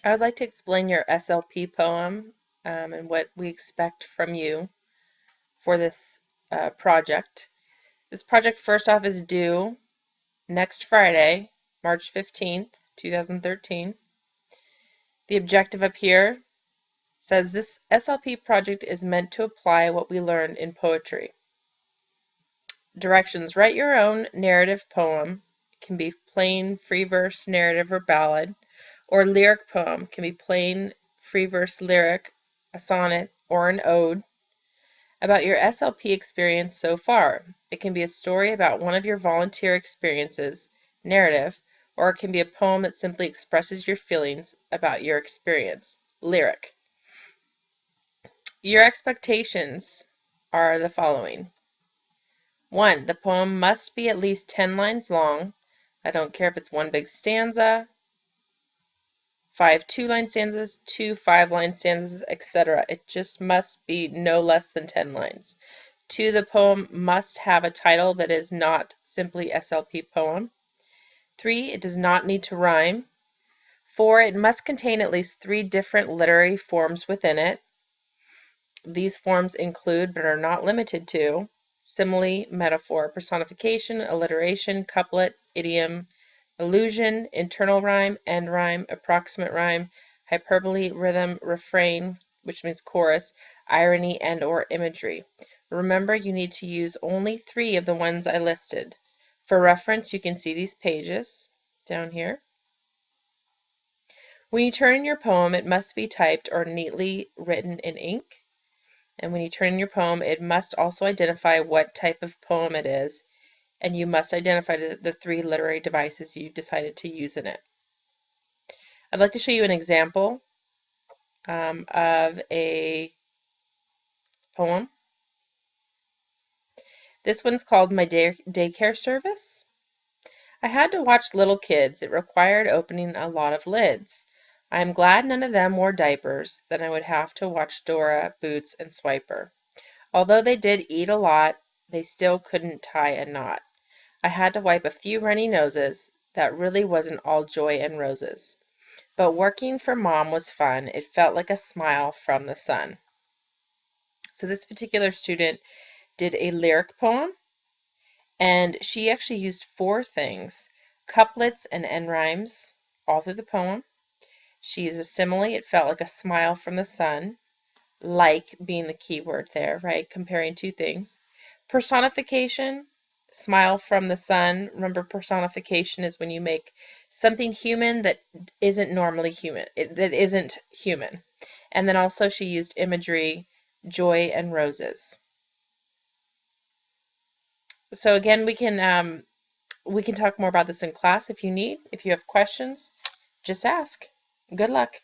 I would like to explain your SLP poem and what we expect from you for this project. This project, first off, is due next Friday, March 15th, 2013. The objective up here says this SLP project is meant to apply what we learned in poetry. Directions: write your own narrative poem. It can be plain, free verse, narrative, or ballad. Or lyric poem can be plain, free verse, lyric, a sonnet, or an ode. About your SLP experience so far. It can be a story about one of your volunteer experiences, narrative, or it can be a poem that simply expresses your feelings about your experience, lyric. Your expectations are the following. 1. The poem must be at least 10 lines long. I don't care if it's one big stanza, 5 2-line stanzas, 2 5-line stanzas, etc. It just must be no less than 10 lines. 2. The poem must have a title that is not simply SLP poem. 3. It does not need to rhyme. 4. It must contain at least 3 different literary forms within it. These forms include, but are not limited to, simile, metaphor, personification, alliteration, couplet, idiom, allusion, internal rhyme, end rhyme, approximate rhyme, hyperbole, rhythm, refrain, which means chorus, irony, and/or imagery. Remember, you need to use only 3 of the ones I listed. For reference, you can see these pages down here. When you turn in your poem, it must be typed or neatly written in ink. And when you turn in your poem, it must also identify what type of poem it is, and you must identify the 3 literary devices you decided to use in it. I'd like to show you an example of a poem. This one's called My Daycare Service. I had to watch little kids. It required opening a lot of lids. I am glad none of them wore diapers, then I would have to watch Dora, Boots, and Swiper. Although they did eat a lot, they still couldn't tie a knot. I had to wipe a few runny noses. That really wasn't all joy and roses. But working for Mom was fun. It felt like a smile from the sun. So this particular student did a lyric poem, and she actually used 4 things: couplets and end rhymes all through the poem. She used a simile. It felt like a smile from the sun. Like being the key word there, right? Comparing 2 things. Personification, smile from the sun. Remember, personification is when you make something human that isn't normally human, that isn't human. And then also she used imagery, joy, and roses. So again, we can talk more about this in class if you need. If you have questions, just ask. Good luck.